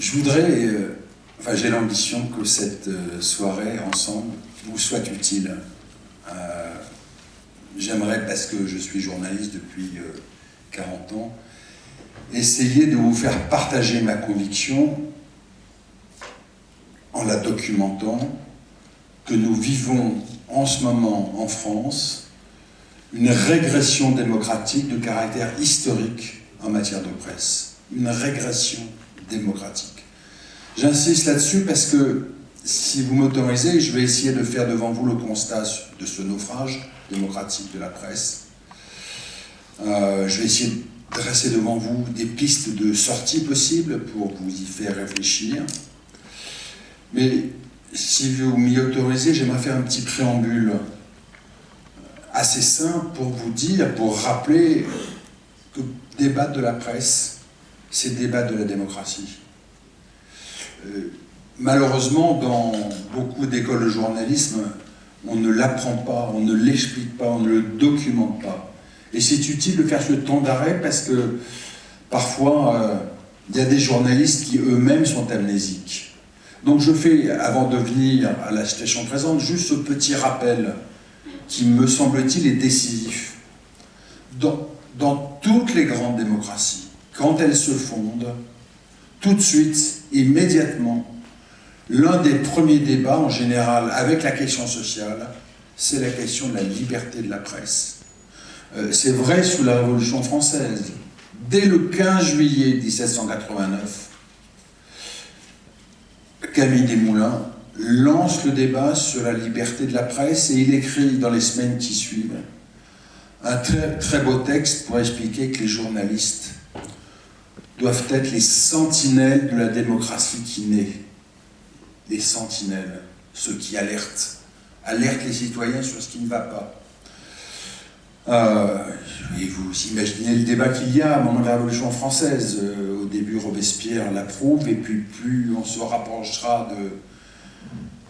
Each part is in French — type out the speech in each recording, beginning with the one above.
Je voudrais, enfin j'ai l'ambition que cette soirée ensemble vous soit utile. J'aimerais, parce que je suis journaliste depuis 40 ans, essayer de vous faire partager ma conviction en la documentant, que nous vivons en ce moment en France une régression démocratique de caractère historique en matière de presse. Une régression démocratique. J'insiste là-dessus parce que, si vous m'autorisez, je vais essayer de faire devant vous le constat de ce naufrage démocratique de la presse. Je vais essayer de dresser devant vous des pistes de sortie possibles pour vous y faire réfléchir. Mais si vous m'y autorisez, j'aimerais faire un petit préambule assez simple pour vous dire, pour rappeler que débattre de la presse, c'est débattre de la démocratie. Malheureusement, dans beaucoup d'écoles de journalisme, on ne l'apprend pas, on ne l'explique pas, on ne le documente pas. Et c'est utile de faire ce temps d'arrêt parce que parfois, il y a des journalistes qui eux-mêmes sont amnésiques. Donc je fais, avant de venir à la situation présente, juste ce petit rappel qui, me semble-t-il, est décisif. Dans toutes les grandes démocraties, quand elles se fondent, tout de suite, immédiatement, l'un des premiers débats, en général, avec la question sociale, c'est la question de la liberté de la presse. C'est vrai sous la Révolution française. Dès le 15 juillet 1789, Camille Desmoulins lance le débat sur la liberté de la presse et il écrit dans les semaines qui suivent un très beau texte pour expliquer que les journalistes doivent être les sentinelles de la démocratie qui naît. Les sentinelles, ceux qui alertent les citoyens sur ce qui ne va pas. Et vous imaginez le débat qu'il y a au moment de la Révolution française. Au début, Robespierre l'approuve, et puis plus on se rapprochera de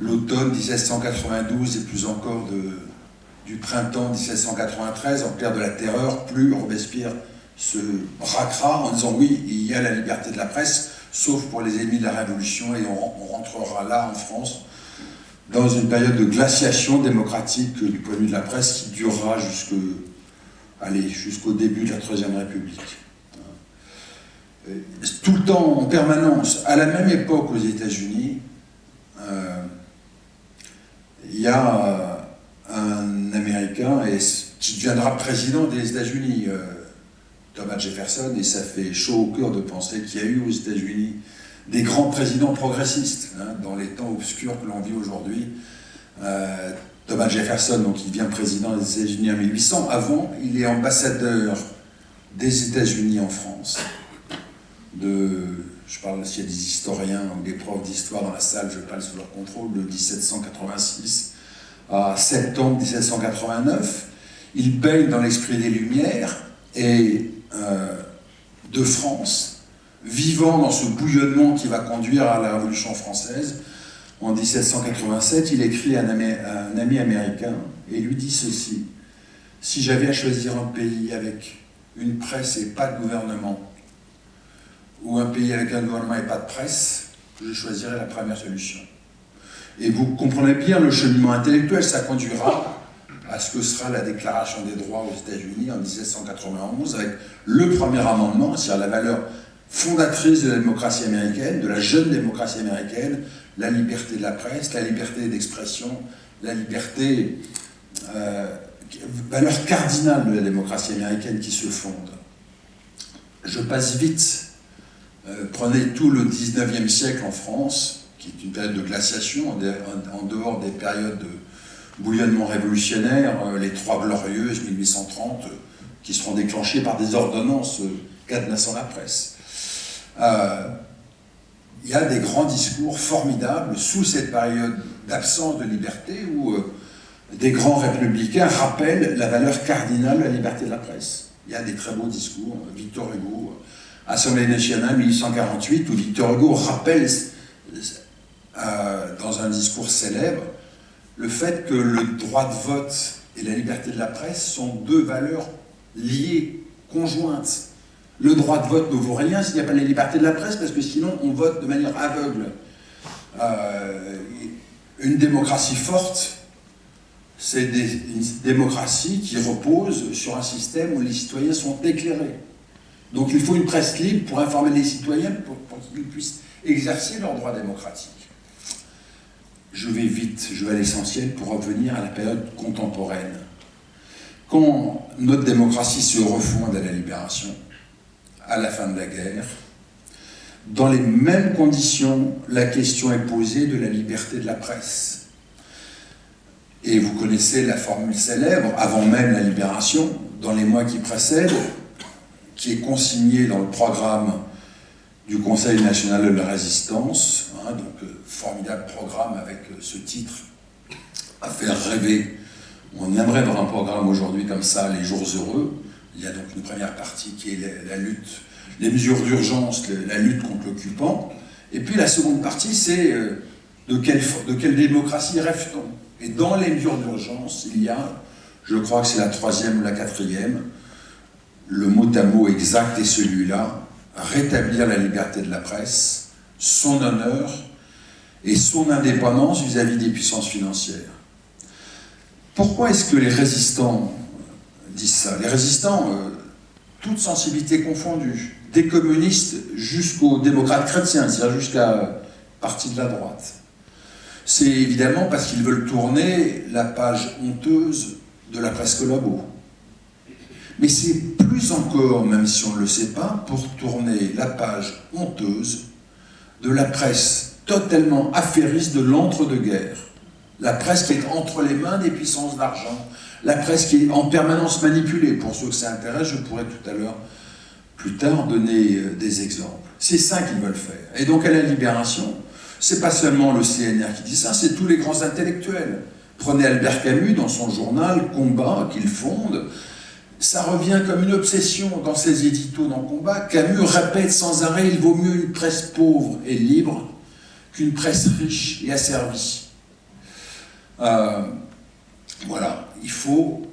l'automne 1792 et plus encore du printemps 1793, en clair de la terreur, plus Robespierre se braquera en disant oui, il y a la liberté de la presse, sauf pour les ennemis de la Révolution, et on rentrera là en France dans une période de glaciation démocratique du point de vue de la presse qui durera jusqu'au début de la Troisième République. Tout le temps, en permanence, à la même époque aux États-Unis, il y a un Américain qui deviendra président des États-Unis, Thomas Jefferson, et ça fait chaud au cœur de penser qu'il y a eu aux États-Unis des grands présidents progressistes, dans les temps obscurs que l'on vit aujourd'hui. Thomas Jefferson, donc, il devient président des États-Unis en 1800. Avant, il est ambassadeur des États-Unis en France. Je parle, s'il y a des historiens ou des profs d'histoire dans la salle, je parle sous leur contrôle, de 1786 à septembre 1789. Il baigne dans l'esprit des Lumières et de France, vivant dans ce bouillonnement qui va conduire à la Révolution française. En 1787, il écrit à un ami américain et lui dit ceci: « Si j'avais à choisir un pays avec une presse et pas de gouvernement, ou un pays avec un gouvernement et pas de presse, je choisirais la première solution. » Et vous comprenez bien le cheminement intellectuel, ça conduira à ce que sera la Déclaration des droits aux États-Unis en 1791, avec le premier amendement, c'est-à-dire la valeur fondatrice de la démocratie américaine, de la jeune démocratie américaine, la liberté de la presse, la liberté d'expression, la liberté, valeur cardinale de la démocratie américaine qui se fonde. Je passe vite. Prenez tout le 19e siècle en France, qui est une période de glaciation, en dehors des périodes de bouillonnement révolutionnaire, les Trois Glorieuses, 1830, qui seront déclenchées par des ordonnances cadenassant la presse. Il y a des grands discours formidables sous cette période d'absence de liberté où des grands républicains rappellent la valeur cardinale de la liberté de la presse. Il y a des très beaux discours. Victor Hugo, Assemblée nationale 1848, où Victor Hugo rappelle dans un discours célèbre le fait que le droit de vote et la liberté de la presse sont deux valeurs liées, conjointes. Le droit de vote ne vaut rien s'il n'y a pas la liberté de la presse, parce que sinon on vote de manière aveugle. Une démocratie forte, c'est une démocratie qui repose sur un système où les citoyens sont éclairés. Donc il faut une presse libre pour informer les citoyens, pour qu'ils puissent exercer leurs droits démocratiques. Je vais vite, je vais à l'essentiel pour revenir à la période contemporaine. Quand notre démocratie se refonde à la Libération, à la fin de la guerre, dans les mêmes conditions, la question est posée de la liberté de la presse. Et vous connaissez la formule célèbre, avant même la Libération, dans les mois qui précèdent, qui est consignée dans le programme du Conseil national de la résistance, donc formidable programme avec ce titre à faire rêver. On aimerait avoir un programme aujourd'hui comme ça, les jours heureux. Il y a donc une première partie qui est la lutte, les mesures d'urgence, la lutte contre l'occupant. Et puis la seconde partie, c'est de quelle démocratie rêve-t-on? Et dans les mesures d'urgence, il y a, je crois que c'est la troisième ou la quatrième, le mot à mot exact est celui-là, rétablir la liberté de la presse, son honneur et son indépendance vis-à-vis des puissances financières. Pourquoi est-ce que les résistants disent ça? Les résistants, toute sensibilité confondue, des communistes jusqu'aux démocrates chrétiens, c'est-à-dire jusqu'à partie de la droite. C'est évidemment parce qu'ils veulent tourner la page honteuse de la presse collabo. Mais c'est plus encore, même si on ne le sait pas, pour tourner la page honteuse de la presse totalement affairiste de l'entre-deux-guerres. La presse qui est entre les mains des puissances d'argent, la presse qui est en permanence manipulée. Pour ceux que ça intéresse, je pourrais tout à l'heure, plus tard, donner des exemples. C'est ça qu'ils veulent faire. Et donc à la Libération, c'est pas seulement le CNR qui dit ça, c'est tous les grands intellectuels. Prenez Albert Camus dans son journal Combat qu'il fonde. Ça revient comme une obsession dans ses éditos dans Combat. Camus répète sans arrêt: il vaut mieux une presse pauvre et libre qu'une presse riche et asservie. Voilà, il faut,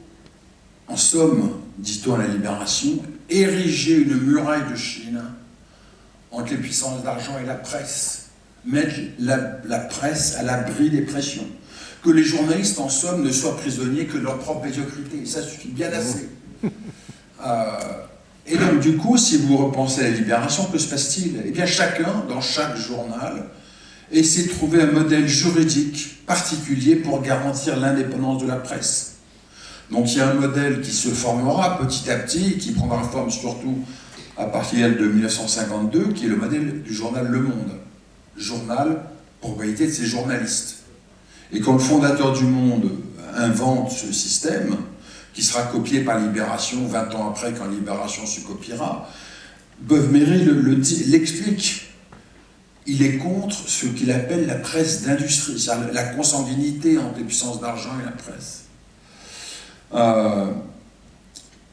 en somme, dit-on à la Libération, ériger une muraille de Chine entre les puissances d'argent et la presse, mettre la presse à l'abri des pressions, que les journalistes, en somme, ne soient prisonniers que de leur propre médiocrité, ça suffit bien assez. Et donc, du coup, si vous repensez à la Libération, que se passe-t-il? Eh bien, chacun, dans chaque journal, essaie de trouver un modèle juridique particulier pour garantir l'indépendance de la presse. Donc, il y a un modèle qui se formera petit à petit, qui prendra forme surtout à partir de 1952, qui est le modèle du journal Le Monde. Journal, propriété de ses journalistes. Et quand le fondateur du Monde invente ce système, qui sera copié par Libération 20 ans après, quand Libération se copiera, Beuve-Méry l'explique. Il est contre ce qu'il appelle la presse d'industrie, c'est-à-dire la consanguinité entre les puissances d'argent et la presse.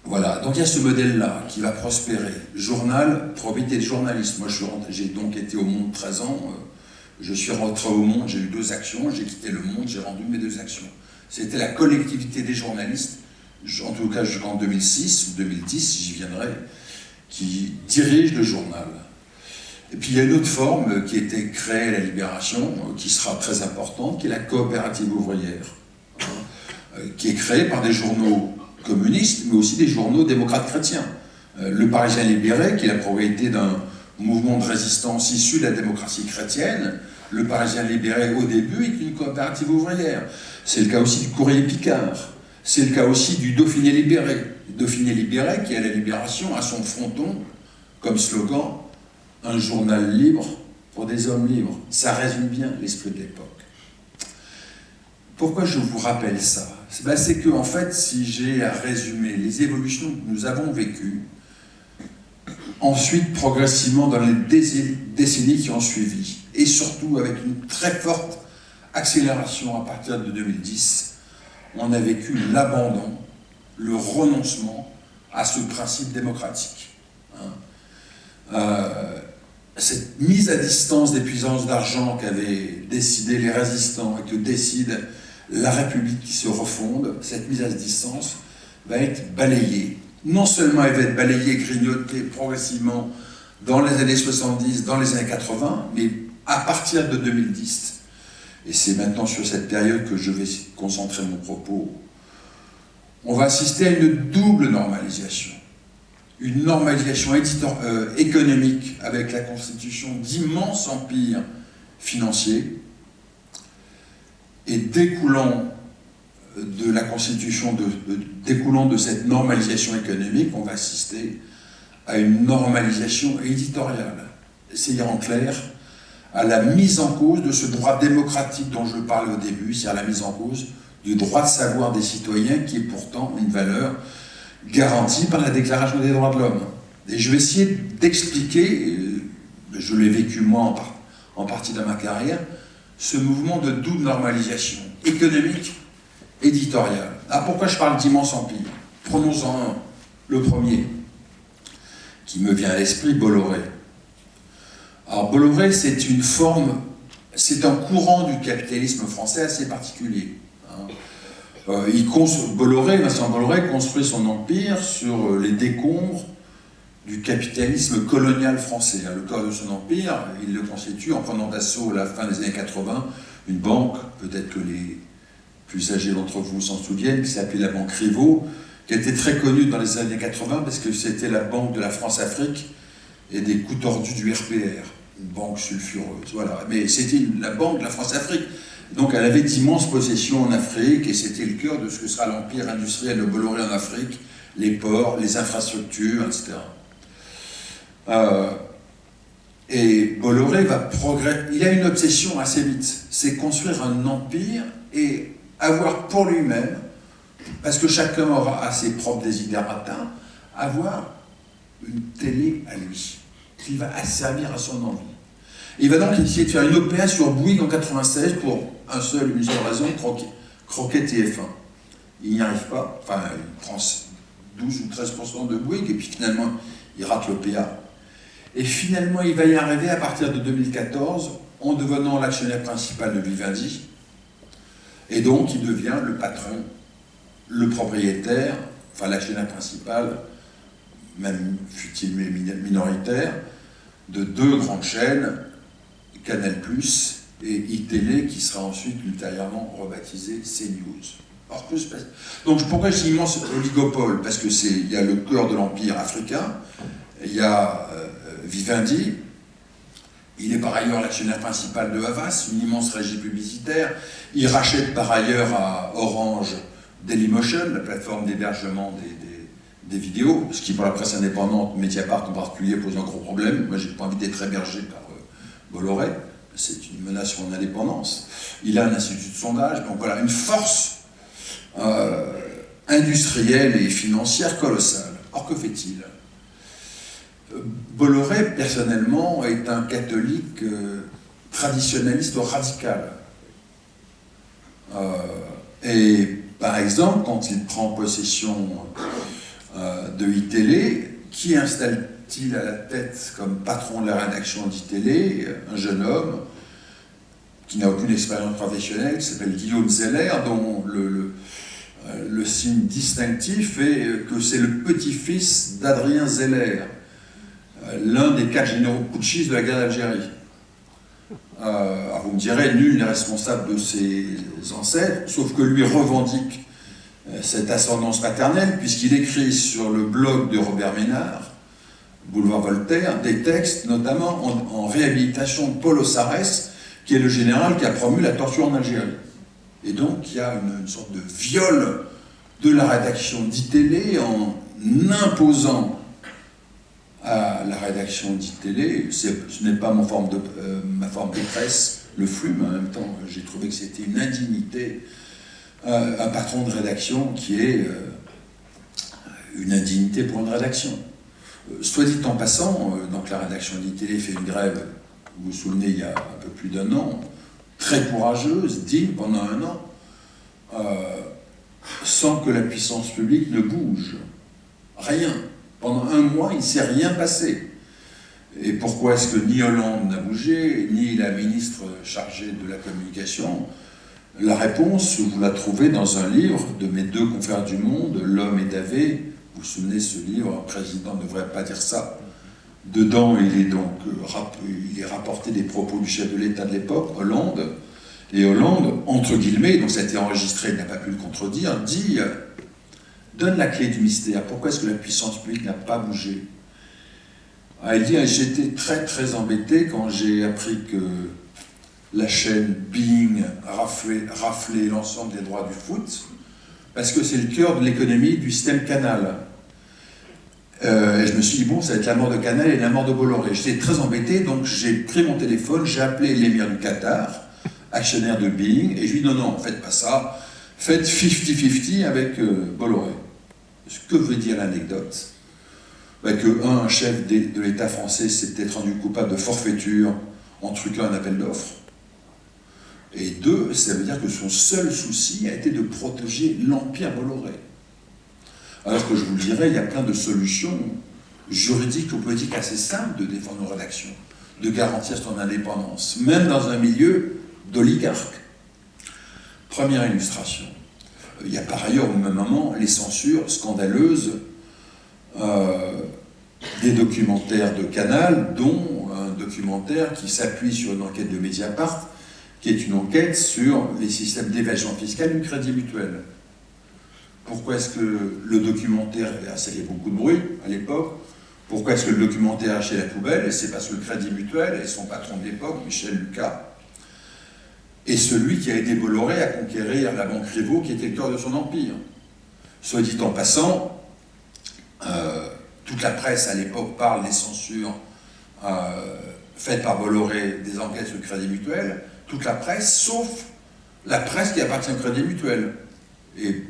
Voilà, donc il y a ce modèle-là qui va prospérer. Journal, probité de journalistes. Moi, j'ai donc été au Monde 13 ans. Je suis rentré au Monde, j'ai eu 2 actions. J'ai quitté le Monde, j'ai rendu mes 2 actions. C'était la collectivité des journalistes, en tout cas jusqu'en 2006 ou 2010, j'y viendrai, qui dirige le journal. Et puis il y a une autre forme qui a été créée à la Libération, qui sera très importante, qui est la coopérative ouvrière, qui est créée par des journaux communistes, mais aussi des journaux démocrates chrétiens. Le Parisien libéré, qui est la propriété d'un mouvement de résistance issu de la démocratie chrétienne. Le Parisien libéré, au début, est une coopérative ouvrière. C'est le cas aussi du Courrier Picard. C'est le cas aussi du Dauphiné libéré. Le Dauphiné libéré, qui à la Libération a son fronton comme slogan: un journal libre pour des hommes libres. Ça résume bien l'esprit de l'époque. Pourquoi je vous rappelle ça? C'est que, en fait, si j'ai à résumer les évolutions que nous avons vécues, ensuite, progressivement, dans les décennies qui ont suivi, et surtout avec une très forte accélération à partir de 2010, on a vécu l'abandon, le renoncement à ce principe démocratique. Cette mise à distance des puissances d'argent qu'avaient décidé les résistants et que décide la République qui se refonde, cette mise à distance va être balayée non seulement elle va être balayée, grignotée progressivement dans les années 70, dans les années 80, mais à partir de 2010, et c'est maintenant sur cette période que je vais concentrer mon propos, on va assister à une double normalisation. Une normalisation économique avec la constitution d'immenses empires financiers, et découlant de la constitution, découlant de cette normalisation économique, on va assister à une normalisation éditoriale. C'est-à-dire en clair, à la mise en cause de ce droit démocratique dont je parlais au début, c'est-à-dire la mise en cause du droit de savoir des citoyens, qui est pourtant une valeur garantie par la Déclaration des droits de l'homme. Et je vais essayer d'expliquer, je l'ai vécu moi en partie dans ma carrière, ce mouvement de double normalisation, économique, éditoriale. Alors pourquoi je parle d'immense empire? Prenons-en un, le premier, qui me vient à l'esprit, Bolloré. Alors Bolloré, c'est une forme, c'est un courant du capitalisme français assez particulier. Vincent Bolloré construit son empire sur les décombres du capitalisme colonial français. Le cœur de son empire, il le constitue en prenant d'assaut à la fin des années 80 une banque, peut-être que les plus âgés d'entre vous s'en souviennent, qui s'appelait la banque Rivaux, qui était très connue dans les années 80 parce que c'était la banque de la France-Afrique et des coups tordus du RPR, une banque sulfureuse, voilà. Mais c'était la banque de la France-Afrique. Donc elle avait d'immenses possessions en Afrique, et c'était le cœur de ce que sera l'empire industriel de Bolloré en Afrique, les ports, les infrastructures, etc. Et Bolloré va progresser, il a une obsession assez vite, c'est construire un empire et avoir pour lui-même, parce que chacun aura ses propres désiderata, avoir une télé à lui, qui va asservir à son envie. Il va donc essayer de faire une OPA sur Bouygues en 96 pour une seule raison, croquer TF1. Il n'y arrive pas, enfin il prend 12 ou 13% de Bouygues et puis finalement il rate l'OPA. Et finalement il va y arriver à partir de 2014 en devenant l'actionnaire principal de Vivendi, et donc il devient le patron, le propriétaire, enfin l'actionnaire principal, même fut-il minoritaire, de deux grandes chaînes, Canal+ et iTélé, qui sera ensuite ultérieurement rebaptisé CNews. Donc pourquoi je dis immense oligopole? Parce que il y a le cœur de l'empire africain, il y a Vivendi, il est par ailleurs l'actionnaire principal de Havas, une immense régie publicitaire, il rachète par ailleurs à Orange Dailymotion, la plateforme d'hébergement des vidéos, ce qui pour la presse indépendante, Mediapart en particulier, pose un gros problème. Moi j'ai pas envie d'être hébergé par Bolloré, c'est une menace sur mon indépendance. Il a un institut de sondage, donc voilà, une force industrielle et financière colossale. Or, que fait-il? Bolloré, personnellement, est un catholique traditionnaliste radical. Et par exemple, quand il prend possession de iTélé, qui installe-t-il à la tête comme patron de la rédaction d'iTélé? Un jeune homme qui n'a aucune expérience professionnelle, qui s'appelle Guillaume Zeller, dont le signe distinctif est que c'est le petit-fils d'Adrien Zeller, l'un des 4 généraux putschistes de la guerre d'Algérie. Alors vous me direz, nul n'est responsable de ses ancêtres, sauf que lui revendique cette ascendance paternelle, puisqu'il écrit sur le blog de Robert Ménard, Boulevard Voltaire, des textes notamment en réhabilitation de Paul Ossarès, qui est le général qui a promu la torture en Algérie. Et donc il y a une sorte de viol de la rédaction d'iTélé en imposant à la rédaction d'iTélé, ce n'est pas ma forme de presse, le flux, mais en même temps j'ai trouvé que c'était une indignité, un patron de rédaction qui est une indignité pour une rédaction. Soit dit en passant, donc la rédaction d'iTélé fait une grève, vous vous souvenez, il y a un peu plus d'1 an, très courageuse, digne pendant 1 an, sans que la puissance publique ne bouge. Rien. Pendant 1 mois, il ne s'est rien passé. Et pourquoi est-ce que ni Hollande n'a bougé, ni la ministre chargée de la communication? La réponse, vous la trouvez dans un livre de mes 2 confrères du Monde, L'Homme et Davé, Vous vous souvenez ce livre, un président ne devrait pas dire ça. Dedans, il est rapporté des propos du chef de l'État de l'époque, Hollande. Et Hollande, entre guillemets, donc ça a été enregistré, il n'a pas pu le contredire, dit donne la clé du mystère. Pourquoi est-ce que la puissance publique n'a pas bougé? Il dit j'étais très très embêté quand j'ai appris que la chaîne Being raflait l'ensemble des droits du foot, parce que c'est le cœur de l'économie du système Canal. Et je me suis dit, bon, ça va être la mort de Canal et la mort de Bolloré. J'étais très embêté, donc j'ai pris mon téléphone, j'ai appelé l'émir du Qatar, actionnaire de Being, et je lui ai dit, non, faites pas ça, faites 50-50 avec Bolloré. Ce que veut dire l'anecdote? Un chef de l'État français s'est peut-être rendu coupable de forfaiture en truquant un appel d'offres. Et deux, ça veut dire que son seul souci a été de protéger l'empire Bolloré. Alors que je vous le dirais, il y a plein de solutions juridiques ou politiques assez simples de défendre nos rédactions, de garantir son indépendance, même dans un milieu d'oligarques. Première illustration. Il y a par ailleurs au même moment les censures scandaleuses des documentaires de Canal, dont un documentaire qui s'appuie sur une enquête de Mediapart, qui est une enquête sur les systèmes d'évasion fiscale du Crédit Mutuel. Pourquoi est-ce que le documentaire, ça fait beaucoup de bruit à l'époque, pourquoi est-ce que le documentaire a acheté la poubelle? C'est parce que le Crédit Mutuel et son patron de l'époque, Michel Lucas, est celui qui a aidé Bolloré à conquérir la banque Rivaux, qui était le cœur de son empire. Soit dit en passant, toute la presse à l'époque parle des censures faites par Bolloré des enquêtes sur le Crédit Mutuel, toute la presse, sauf la presse qui appartient au Crédit Mutuel. Et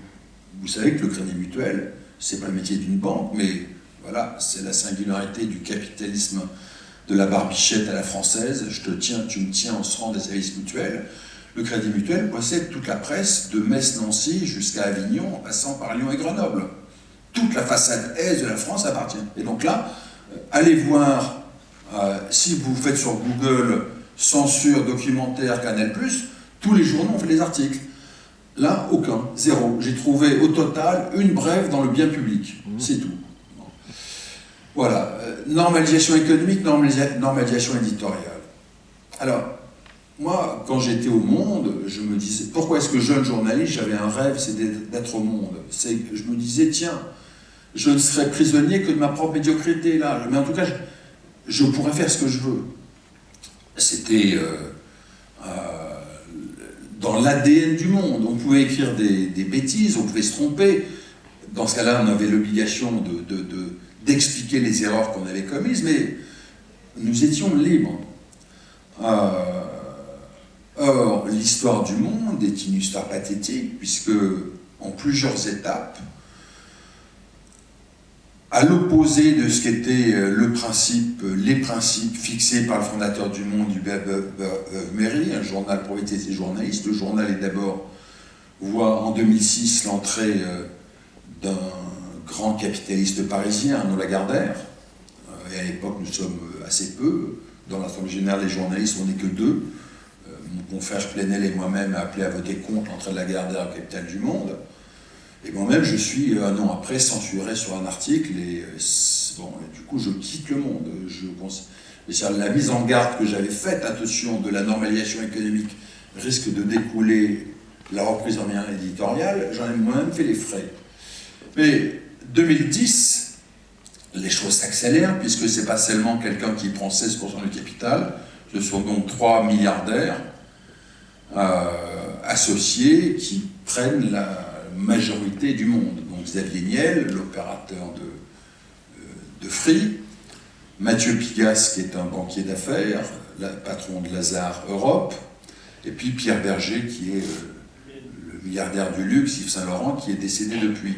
vous savez que le Crédit Mutuel, c'est pas le métier d'une banque, mais voilà, c'est la singularité du capitalisme de la barbichette à la française. Je te tiens, tu me tiens, on se rend des services mutuels. Le Crédit Mutuel possède toute la presse de Metz-Nancy jusqu'à Avignon, en passant par Lyon et Grenoble. Toute la façade est de la France appartient. Et donc là, allez voir, si vous faites sur Google censure documentaire Canal+, tous les journaux ont fait des articles. Là, aucun, zéro. J'ai trouvé au total une brève dans le bien public. C'est tout. Voilà. Normalisation économique, normalisation éditoriale. Alors, moi, quand j'étais au Monde, je me disais, pourquoi est-ce que jeune journaliste, j'avais un rêve, c'est d'être au Monde. Je me disais, tiens, je ne serais prisonnier que de ma propre médiocrité, là. Mais en tout cas, je pourrais faire ce que je veux. C'était dans l'ADN du Monde. On pouvait écrire des bêtises, on pouvait se tromper. Dans ce cas-là, on avait l'obligation d'expliquer les erreurs qu'on avait commises, mais nous étions libres. Or, l'histoire du monde est une histoire pathétique, puisque en plusieurs étapes, à l'opposé de ce qu'étaient les principes fixés par le fondateur du Monde, Hubert Méry, un journal pour des journalistes. Le journal est d'abord voit en 2006 l'entrée d'un grand capitaliste parisien, Arnaud Lagardère, et à l'époque nous sommes assez peu. Dans l'Assemblée générale des journalistes, on n'est que deux. Mon confrère Plenel et moi-même a appelé à voter contre l'entrée de Lagardère au capital du Monde. Et moi-même, je suis, un an après, censuré sur un article, et du coup, je quitte le Monde. La mise en garde que j'avais faite, attention, de la normalisation économique, risque de découler la reprise en lien éditorial, j'en ai moi-même fait les frais. Mais 2010, les choses s'accélèrent, puisque c'est pas seulement quelqu'un qui prend 16% du capital, ce sont donc 3 milliardaires associés qui prennent la majorité du monde. Donc Xavier Niel, l'opérateur de Free, Mathieu Pigasse, qui est un banquier d'affaires, patron de Lazare Europe, et puis Pierre Berger, qui est le milliardaire du luxe, Yves Saint-Laurent, qui est décédé depuis.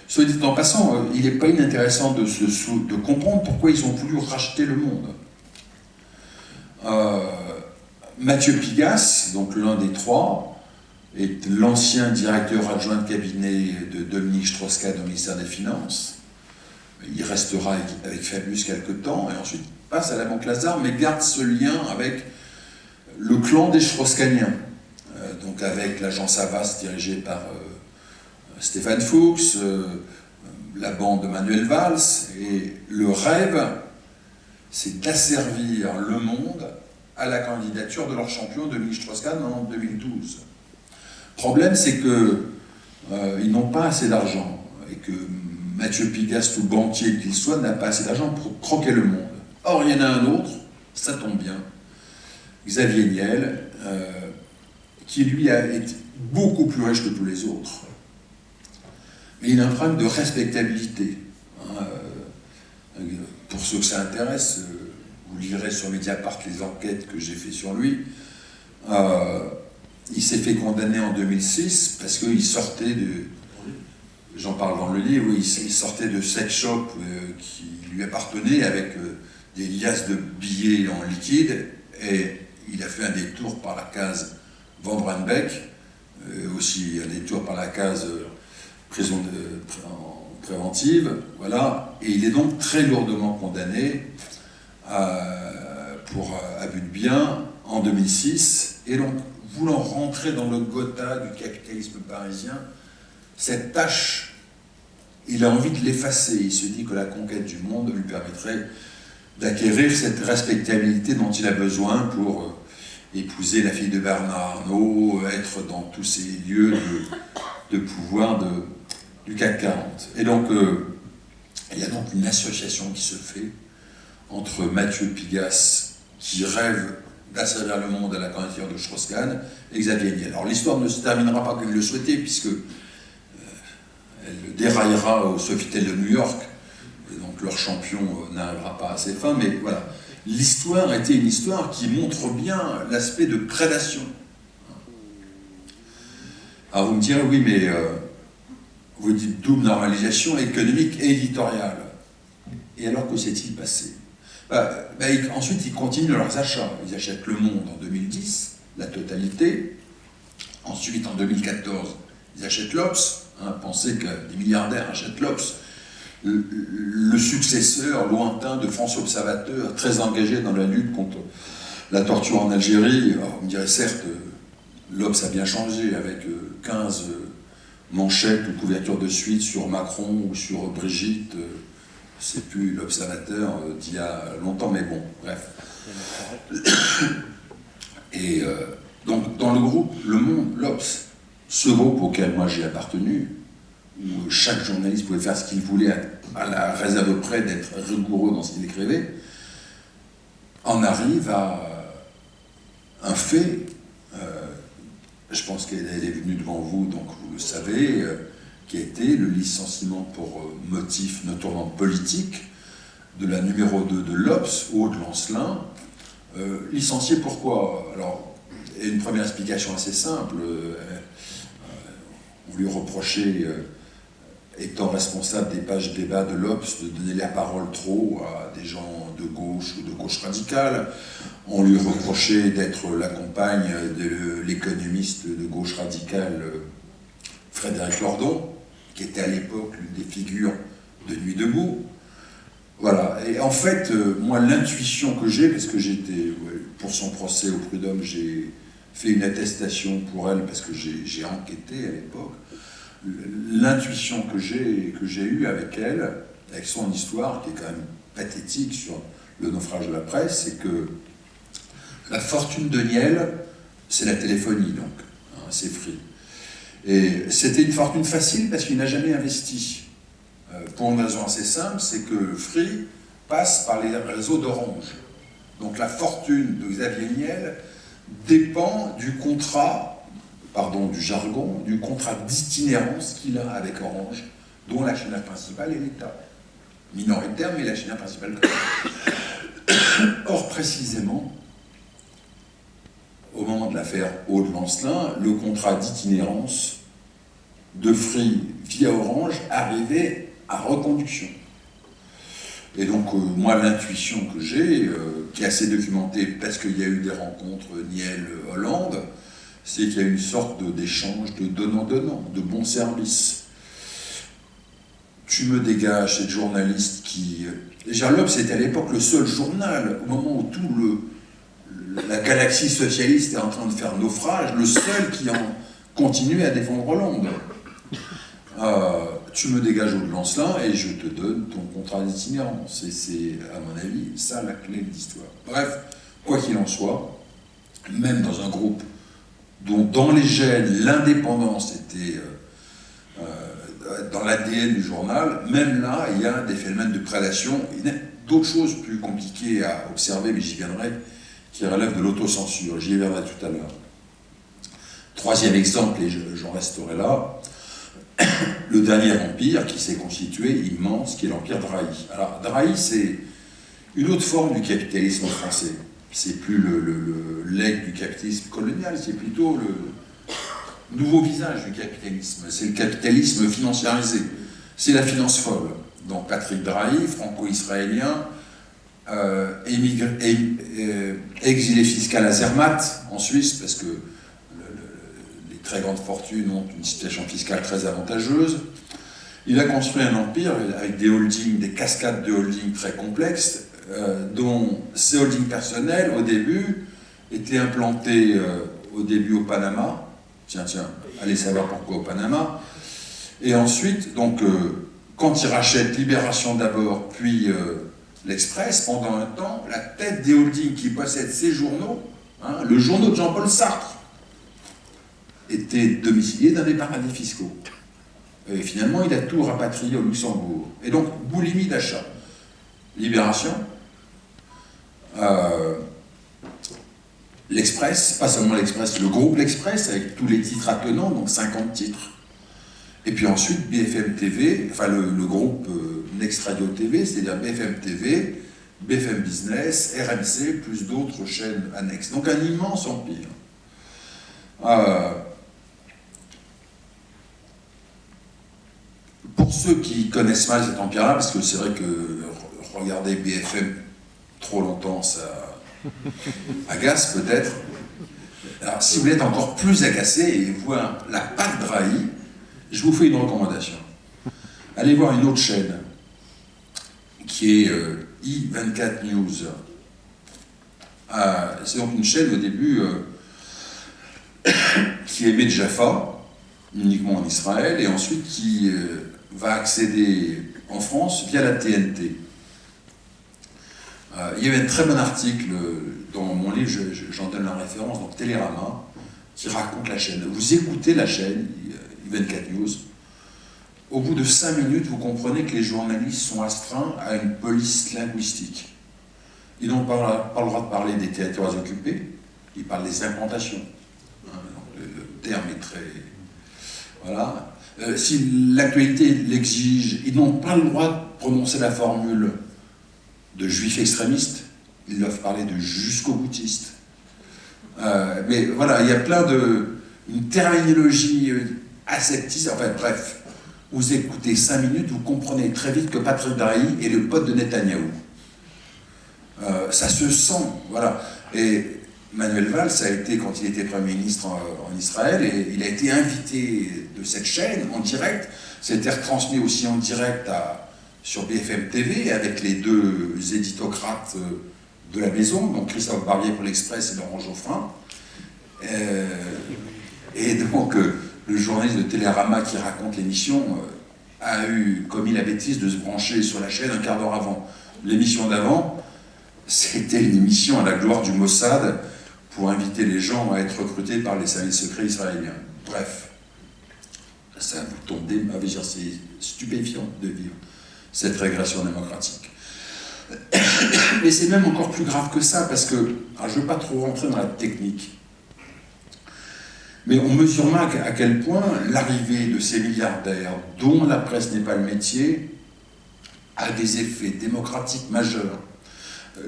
Soit dit en passant, il n'est pas inintéressant de comprendre pourquoi ils ont voulu racheter le monde. Mathieu Pigasse, donc l'un des trois, est l'ancien directeur adjoint de cabinet de Dominique Strauss-Kahn au ministère des Finances. Il restera avec Fabius quelque temps et ensuite passe à la Banque Lazare, mais garde ce lien avec le clan des Strauss-Kahniens, donc avec l'agence Havas dirigée par Stéphane Fuchs, la bande de Manuel Valls, et le rêve, c'est d'asservir le monde à la candidature de leur champion Dominique Strauss-Kahn en 2012. Le problème, c'est qu'ils n'ont pas assez d'argent, et que Mathieu Pigasse, tout banquier qu'il soit, n'a pas assez d'argent pour croquer le monde. Or, il y en a un autre, ça tombe bien, Xavier Niel, qui lui a été beaucoup plus riche que tous les autres. Mais il a un problème de respectabilité. Pour ceux que ça intéresse, vous lirez sur Mediapart les enquêtes que j'ai fait sur lui. Il s'est fait condamner en 2006 parce qu'il sortait de... J'en parle dans le livre, il sortait de sex shop qui lui appartenait avec des liasses de billets en liquide, et il a fait un détour par la case Van Branbeck, aussi un détour par la case prison préventive, voilà, et il est donc très lourdement condamné pour abus de biens en 2006, et donc voulant rentrer dans le Gotha du capitalisme parisien, cette tâche, il a envie de l'effacer. Il se dit que la conquête du monde lui permettrait d'acquérir cette respectabilité dont il a besoin pour épouser la fille de Bernard Arnault, être dans tous ces lieux de pouvoir du CAC 40. Et donc, il y a donc une association qui se fait entre Mathieu Pigasse, qui rêve d'asservir le monde à la candidature de Strauss-Kahn, et Xavier Niel. Alors l'histoire ne se terminera pas comme il le souhaitait, puisque elle déraillera au Sofitel de New York, et donc leur champion n'arrivera pas à ses fins, mais voilà. L'histoire était une histoire qui montre bien l'aspect de prédation. Alors vous me direz, oui, mais vous dites double normalisation économique et éditoriale. Et alors que s'est-il passé? Ensuite, ils continuent leurs achats. Ils achètent Le Monde en 2010, la totalité. Ensuite, en 2014, ils achètent l'Obs. Pensez que des milliardaires achètent l'Obs. Le successeur lointain de France Observateur, très engagé dans la lutte contre la torture en Algérie. Alors, on me dirait, certes, l'Obs a bien changé avec 15 manchettes ou couvertures de suite sur Macron ou sur Brigitte. C'est plus l'Observateur d'il y a longtemps, mais bon, bref. Et donc, dans le groupe Le Monde, l'Obs, ce groupe auquel moi j'ai appartenu, où chaque journaliste pouvait faire ce qu'il voulait à la réserve près d'être rigoureux dans ce qu'il écrivait, en arrive à un fait, je pense qu'elle est venue devant vous, donc vous le savez, qui a été le licenciement pour motif notoirement politique de la numéro 2 de l'Obs, Aude Lancelin. Licencié pourquoi? Alors, il y a une première explication assez simple. On lui reprochait, étant responsable des pages débat de l'Obs, de donner la parole trop à des gens de gauche ou de gauche radicale. On lui reprochait d'être la compagne de l'économiste de gauche radicale Frédéric Lordon, qui était à l'époque l'une des figures de Nuit debout. Voilà. Et en fait, moi, l'intuition que j'ai, parce que j'étais, pour son procès au Prud'homme, j'ai fait une attestation pour elle, parce que j'ai enquêté à l'époque, l'intuition que j'ai eue avec elle, avec son histoire, qui est quand même pathétique sur le naufrage de la presse, c'est que la fortune de Niel, c'est la téléphonie, donc, c'est Free. Et c'était une fortune facile parce qu'il n'a jamais investi. Pour une raison assez simple, c'est que Free passe par les réseaux d'Orange. Donc la fortune de Xavier Niel dépend du contrat, pardon, du jargon, du contrat d'itinérance qu'il a avec Orange, dont l'actionnaire principal est l'État. Minoritaire, mais l'actionnaire principal. Or, précisément, au moment de l'affaire Aude Lancelin, le contrat d'itinérance de Free via Orange arrivait à reconduction. Et donc, moi, l'intuition que j'ai, qui est assez documentée parce qu'il y a eu des rencontres Niel-Hollande, c'est qu'il y a une sorte d'échange de donnant-donnant, de bons services. Tu me dégages, cette journaliste qui... Déjà, l'Obs, c'était à l'époque le seul journal, au moment où la galaxie socialiste est en train de faire naufrage, le seul qui en continuait à défendre Hollande. tu me dégages au de Lancelin et je te donne ton contrat d'itinérance. Et c'est, à mon avis, ça la clé de l'histoire. Bref, quoi qu'il en soit, même dans un groupe dont dans les gènes, l'indépendance était dans l'ADN du journal, même là, il y a des phénomènes de prédation, d'autres choses plus compliquées à observer, mais j'y viendrai, qui relèvent de l'autocensure. J'y reviendrai tout à l'heure. Troisième exemple, et j'en resterai là, le dernier empire qui s'est constitué, immense, qui est l'empire Drahi. Alors, Drahi, c'est une autre forme du capitalisme français. C'est plus le legs du capitalisme colonial, c'est plutôt le nouveau visage du capitalisme. C'est le capitalisme financiarisé. C'est la finance folle. Donc Patrick Drahi, franco-israélien, exilé fiscal à Zermatt, en Suisse, parce que les très grandes fortunes ont une situation fiscale très avantageuse. Il a construit un empire avec des holdings, des cascades de holdings très complexes, dont ces holdings personnels, au début, étaient implantés au début au Panama. Tiens, allez savoir pourquoi au Panama. Et ensuite, donc, quand il rachète Libération d'abord, puis l'Express, pendant un temps, la tête des holdings qui possèdent ces journaux, hein, le journal de Jean-Paul Sartre, était domicilié dans des paradis fiscaux. Et finalement, il a tout rapatrié au Luxembourg. Et donc, boulimie d'achat. Libération, l'Express, pas seulement l'Express, le groupe L'Express, avec tous les titres attenants, donc 50 titres. Et puis ensuite, BFM TV, enfin le groupe Next Radio TV, c'est-à-dire BFM TV, BFM Business, RMC, plus d'autres chaînes annexes. Donc un immense empire. Pour ceux qui connaissent mal cet empire-là, parce que c'est vrai que regarder BFM trop longtemps, ça agace peut-être. Alors, si vous voulez être encore plus agacé et voir la patte Drahi, je vous fais une recommandation. Allez voir une autre chaîne, qui est I24 News. C'est donc une chaîne au début qui émet de Jaffa, uniquement en Israël, et ensuite qui va accéder en France via la TNT. Il y avait un très bon article dans mon livre, j'en donne la référence, donc Télérama, qui raconte la chaîne. Vous écoutez la chaîne, I24 News, au bout de 5 minutes, vous comprenez que les journalistes sont astreints à une police linguistique. Ils n'ont pas le droit de parler des territoires occupés, ils parlent des implantations. Le terme est très... Voilà. Si l'actualité l'exige, ils n'ont pas le droit de prononcer la formule de juifs extrémistes, ils doivent parler de jusqu'au-boutistes. Mais voilà, il y a plein une terminologie aseptisée, enfin bref, vous écoutez 5 minutes, vous comprenez très vite que Patrick Drahi est le pote de Netanyahou. Ça se sent, voilà. Et Manuel Valls a été, quand il était Premier ministre en Israël, et il a été invité de cette chaîne en direct, c'était retransmis aussi en direct sur BFM TV avec les deux éditocrates de la maison, donc Christophe Barbier pour l'Express et Laurent Geoffrin. Et donc le journaliste de Télérama qui raconte l'émission a commis la bêtise de se brancher sur la chaîne un quart d'heure avant. L'émission d'avant, c'était une émission à la gloire du Mossad pour inviter les gens à être recrutés par les services secrets israéliens. Bref, ça vous tombe c'est stupéfiant de vivre cette régression démocratique. Mais c'est même encore plus grave que ça, parce que, alors je ne veux pas trop rentrer dans la technique, mais on mesure mal à quel point l'arrivée de ces milliardaires, dont la presse n'est pas le métier, a des effets démocratiques majeurs.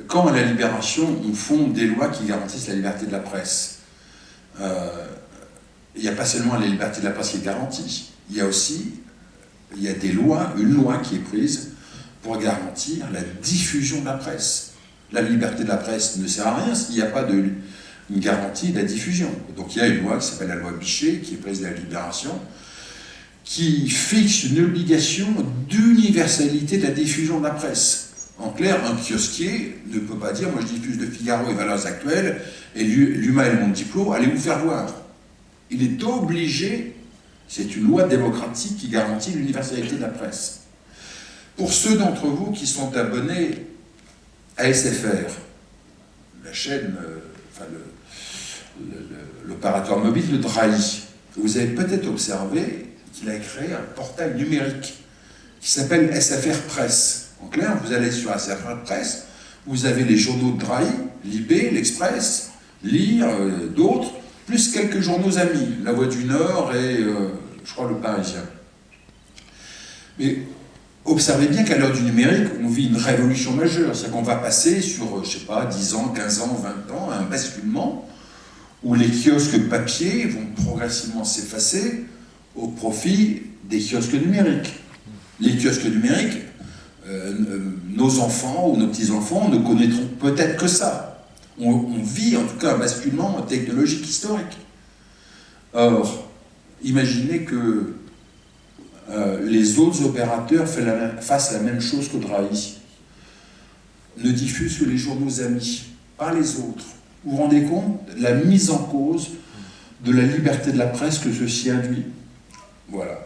Quand à la Libération, on fonde des lois qui garantissent la liberté de la presse, il n'y a pas seulement la liberté de la presse qui est garantie, il y a aussi des lois, une loi qui est prise pour garantir la diffusion de la presse. La liberté de la presse ne sert à rien s'il n'y a pas une garantie de la diffusion. Donc il y a une loi qui s'appelle la loi Bichet, qui est prise de la Libération, qui fixe une obligation d'universalité de la diffusion de la presse. En clair, un kiosquier ne peut pas dire « moi je diffuse Le Figaro et Valeurs Actuelles, et l'UMA et le Monde Diplo, allez vous faire voir ». Il est obligé C'est une loi démocratique qui garantit l'universalité de la presse. Pour ceux d'entre vous qui sont abonnés à SFR, la chaîne, l'opérateur mobile de Drahi, vous avez peut-être observé qu'il a créé un portail numérique qui s'appelle SFR Presse. En clair, vous allez sur SFR Presse, vous avez les journaux de Drahi, Libé, l'Express, Lire, d'autres, plus quelques journaux amis, La Voix du Nord et, je crois, Le Parisien. Mais observez bien qu'à l'heure du numérique, on vit une révolution majeure. C'est-à-dire qu'on va passer sur, je sais pas, 10 ans, 15 ans, 20 ans, à un basculement où les kiosques papier vont progressivement s'effacer au profit des kiosques numériques. Les kiosques numériques, nos enfants ou nos petits-enfants ne connaîtront peut-être que ça. On vit en tout cas un basculement technologique historique. Or, imaginez que les autres opérateurs fassent la même chose que Drahi. Ne diffusent que les journaux amis, pas les autres. Vous vous rendez compte de la mise en cause de la liberté de la presse que ceci induit? Voilà.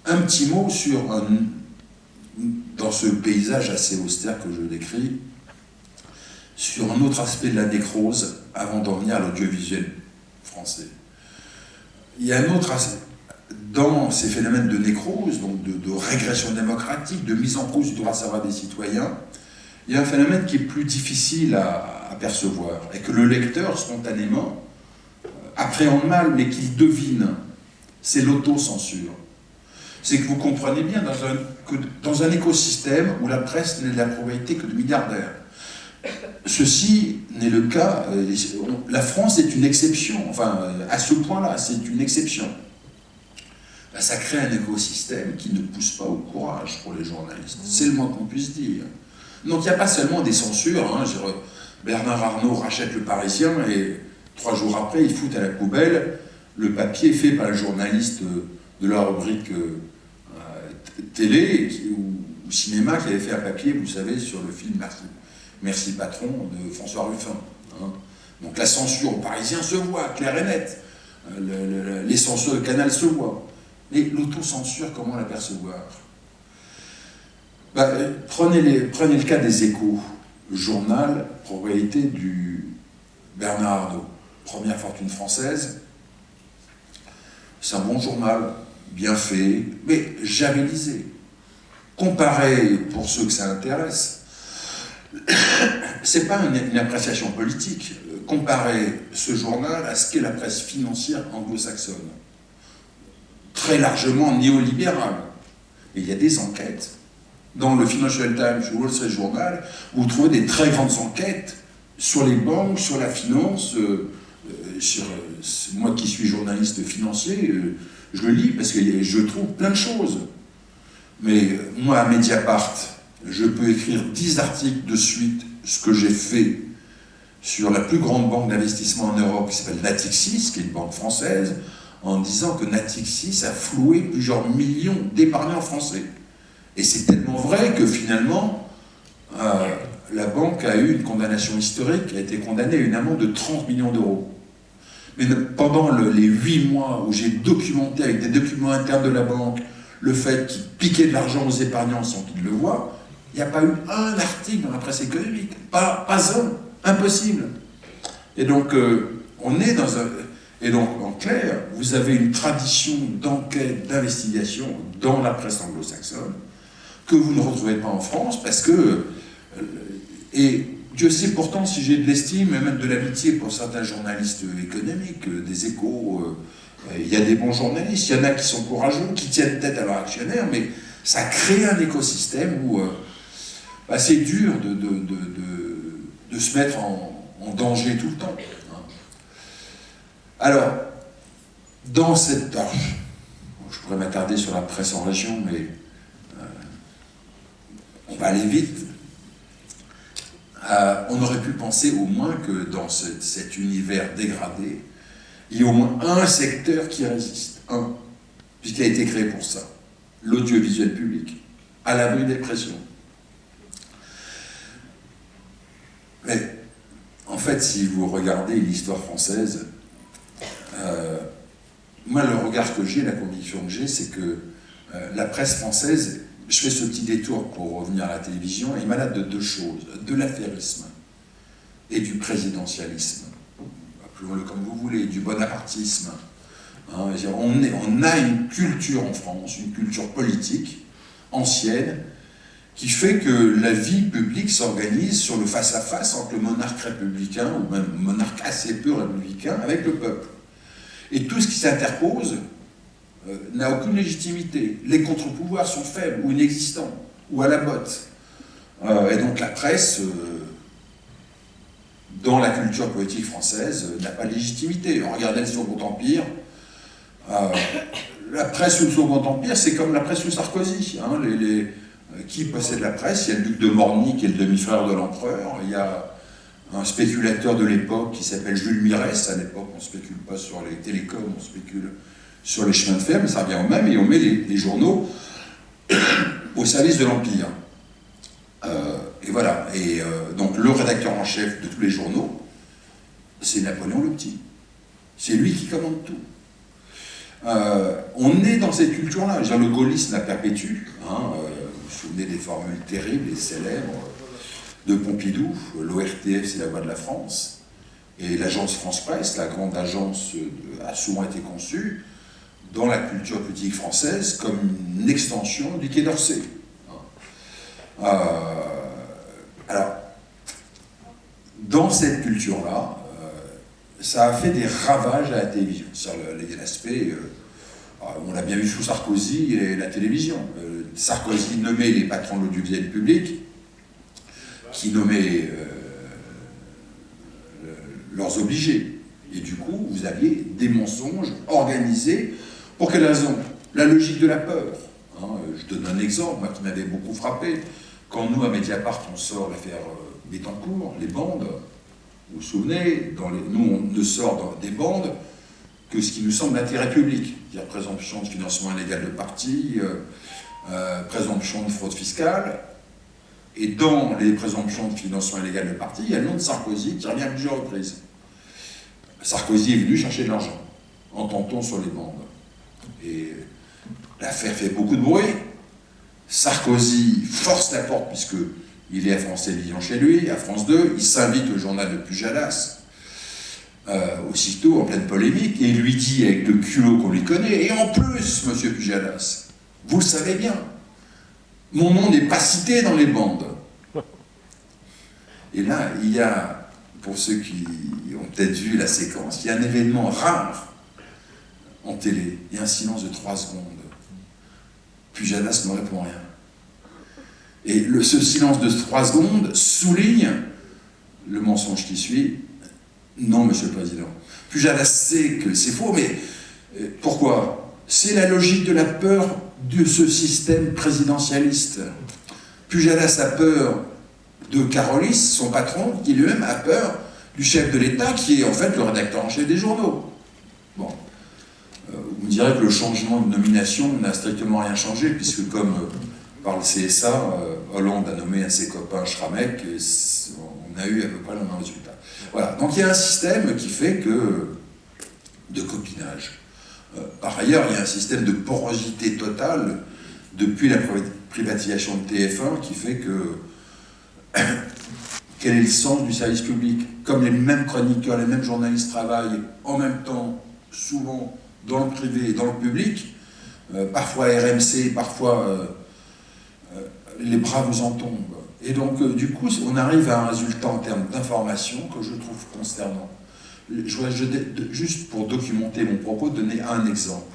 Un petit mot sur dans ce paysage assez austère que je décris, sur un autre aspect de la nécrose, avant d'en venir à l'audiovisuel français. Il y a un autre aspect. Dans ces phénomènes de nécrose, donc de régression démocratique, de mise en cause du droit de savoir des citoyens, il y a un phénomène qui est plus difficile à percevoir, et que le lecteur, spontanément, appréhende mal, mais qu'il devine. C'est l'autocensure. C'est que vous comprenez bien, que dans un écosystème où la presse n'est de la propriété que de milliardaires, ceci n'est le cas. La France est une exception, enfin, à ce point-là, c'est une exception. Ben, ça crée un écosystème qui ne pousse pas au courage pour les journalistes. C'est le moins qu'on puisse dire. Donc il n'y a pas seulement des censures. Hein, Bernard Arnault rachète Le Parisien et 3 jours après, il fout à la poubelle le papier fait par un journaliste de la rubrique télé ou cinéma qui avait fait un papier, vous savez, sur le film Merci Patron de François Ruffin. Hein. Donc la censure au Parisien se voit, clair et net. Les censures de Canal se voient. Mais l'autocensure, comment l'apercevoir? Prenez le cas des Échos, journal, propriété du Bernard Arnault, première fortune française. C'est un bon journal, bien fait, mais javélisé. Comparé, pour ceux que ça intéresse, c'est pas une appréciation politique, comparer ce journal à ce qu'est la presse financière anglo-saxonne. Très largement néolibérale. Et il y a des enquêtes. Dans le Financial Times ou Wall Street Journal, vous trouvez des très grandes enquêtes sur les banques, sur la finance. Moi qui suis journaliste financier, je le lis parce que je trouve plein de choses. Mais moi, à Mediapart, je peux écrire 10 articles de suite, ce que j'ai fait sur la plus grande banque d'investissement en Europe, qui s'appelle Natixis, qui est une banque française, en disant que Natixis a floué plusieurs millions d'épargnants français. Et c'est tellement vrai que finalement, la banque a eu une condamnation historique, a été condamnée à une amende de 30 millions d'euros. Mais pendant les 8 mois où j'ai documenté avec des documents internes de la banque le fait qu'ils piquaient de l'argent aux épargnants sans qu'ils le voient, il n'y a pas eu un article dans la presse économique. Pas un. Impossible. Et donc, on est dans un... Et donc, en clair, vous avez une tradition d'enquête, d'investigation dans la presse anglo-saxonne que vous ne retrouvez pas en France parce que... Et Dieu sait pourtant si j'ai de l'estime et même de l'amitié pour certains journalistes économiques, des Échos, il y a des bons journalistes, il y en a qui sont courageux, qui tiennent tête à leurs actionnaires, mais ça crée un écosystème où c'est dur de se mettre en danger tout le temps. Alors, dans cette... Alors, je pourrais m'attarder sur la presse en région, mais on va aller vite. On aurait pu penser au moins que dans cet univers dégradé, il y a au moins un secteur qui résiste, puisqu'il a été créé pour ça, l'audiovisuel public, à l'abri des pressions. Mais, en fait, si vous regardez l'histoire française, moi, le regard que j'ai, la conviction que j'ai, c'est que la presse française, je fais ce petit détour pour revenir à la télévision, est malade de deux choses, de l'affairisme et du présidentialisme, appelons-le comme vous voulez, du bonapartisme. Hein, on a une culture en France, une culture politique ancienne, qui fait que la vie publique s'organise sur le face-à-face entre le monarque républicain, ou même monarque assez peu républicain, avec le peuple. Et tout ce qui s'interpose n'a aucune légitimité. Les contre-pouvoirs sont faibles, ou inexistants, ou à la botte. Et donc la presse, dans la culture politique française, n'a pas de légitimité. Regardez le Second Empire. La presse sous le Second Empire, c'est comme la presse sous Sarkozy. Hein, qui possède la presse? Il y a le duc de Morny qui est le demi-frère de l'empereur, il y a un spéculateur de l'époque qui s'appelle Jules Mirès. À l'époque, on ne spécule pas sur les télécoms, on spécule sur les chemins de fer, mais ça revient au même, et on met les journaux au service de l'Empire. Et voilà, et donc le rédacteur en chef de tous les journaux, c'est Napoléon le Petit. C'est lui qui commande tout. On est dans cette culture-là. Le gaullisme la perpétue. Hein, vous vous souvenez des formules terribles et célèbres de Pompidou. L'ORTF, c'est la voix de la France. Et l'agence France-Presse, la grande agence, a souvent été conçue dans la culture politique française comme une extension du Quai d'Orsay. Alors, dans cette culture-là, ça a fait des ravages à la télévision. L'aspect, on l'a bien vu sous Sarkozy et la télévision. Sarkozy nommait les patrons de l'audiovisuel public, qui nommaient leurs obligés. Et du coup, vous aviez des mensonges organisés. Pour quelle raison? La logique de la peur. Hein, je donne un exemple, moi, qui m'avait beaucoup frappé. Quand nous, à Mediapart, on sort l'affaire Bettencourt, les bandes, vous vous souvenez, nous, on ne sort dans des bandes que ce qui nous semble d'intérêt public. C'est-à-dire présomption de financement illégal de parti, présomption de fraude fiscale. Et dans les présomptions de financement illégal de parti, il y a le nom de Sarkozy qui revient à plusieurs reprises. Sarkozy est venu chercher de l'argent, entend-on sur les bandes. Et l'affaire fait beaucoup de bruit. Sarkozy force la porte, puisqu'il est à France Télévisions chez lui, à France 2, il s'invite au journal de Pujadas, aussitôt en pleine polémique, et il lui dit avec le culot qu'on lui connaît, et en plus, monsieur Pujadas, vous le savez bien, mon nom n'est pas cité dans les bandes. Et là, il y a, pour ceux qui ont peut-être vu la séquence, il y a un événement rare en télé, il y a un silence de 3 secondes. Pujadas ne répond rien. Et ce silence de 3 secondes souligne le mensonge qui suit. Non, monsieur le Président. Pujadas sait que c'est faux, mais pourquoi? C'est la logique de la peur de ce système présidentialiste. Pujadas a peur de Carolis, son patron, qui lui-même a peur du chef de l'État, qui est en fait le rédacteur en chef des journaux. Bon. Vous me direz que le changement de nomination n'a strictement rien changé, puisque comme par le CSA, Hollande a nommé à ses copains Schramek, et on a eu à peu près le même résultat. Voilà, donc il y a un système qui fait que de copinage. Par ailleurs, il y a un système de porosité totale depuis la privatisation de TF1 qui fait que quel est le sens du service public? Comme les mêmes chroniqueurs, les mêmes journalistes travaillent en même temps, souvent dans le privé et dans le public, parfois RMC, parfois les bras vous en tombent. Et donc, du coup, on arrive à un résultat en termes d'information que je trouve consternant. Je voudrais juste pour documenter mon propos, donner un exemple.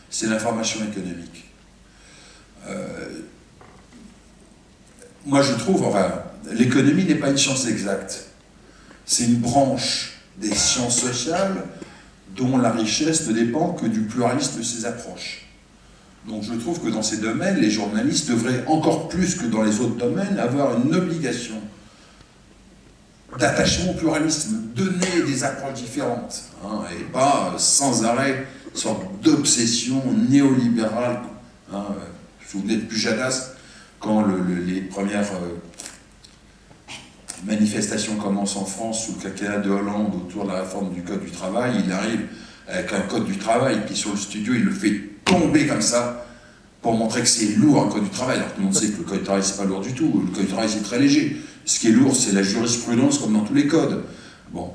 C'est l'information économique. Moi, je trouve, enfin, l'économie n'est pas une science exacte. C'est une branche des sciences sociales dont la richesse ne dépend que du pluralisme de ses approches. Donc je trouve que dans ces domaines, les journalistes devraient, encore plus que dans les autres domaines, avoir une obligation d'attachement au pluralisme, donner des approches différentes, hein, et pas sans arrêt une sorte d'obsession néolibérale. Hein, vous vous souvenez de Pujadas, quand les premières manifestations commencent en France sous le quinquennat de Hollande autour de la réforme du Code du travail, il arrive avec un code du travail, puis sur le studio, il le fait tomber comme ça, pour montrer que c'est lourd, un code du travail. Alors tout le monde sait que le code du travail, c'est pas lourd du tout. Le code du travail, c'est très léger. Ce qui est lourd, c'est la jurisprudence, comme dans tous les codes. Bon.